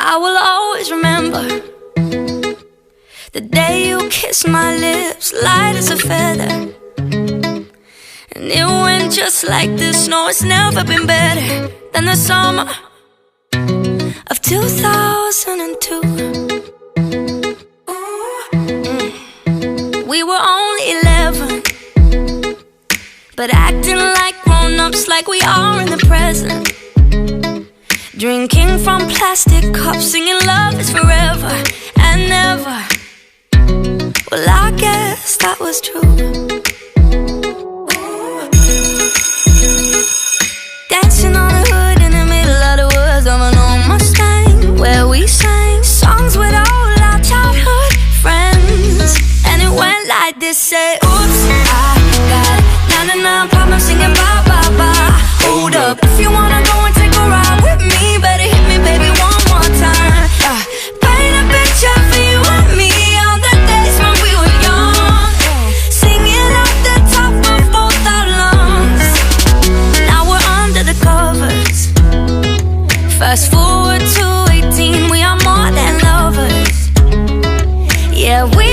I will always remember the day you kissed my lips, light as a feather. And it went just like this. No, it's never been better than the summer of 2002. We were only 11, but acting like grown-ups, like we are in the present. Drinking from plastic cups, singing love is forever and never. Well, I guess that was true. Dancing on the hood in the middle of the woods of an old Mustang, where we sang songs with all our childhood friends. And it went like this, say, oops, I got 99 problems singing bye, bye, bye. Hold up, if you wanna go and take a ride with me, better hit me, baby, one more time. Paint a picture for you and me on the days when we were young, singing at the top of both our lungs. Now we're under the covers. Fast forward to 18, we are more than lovers. Yeah, we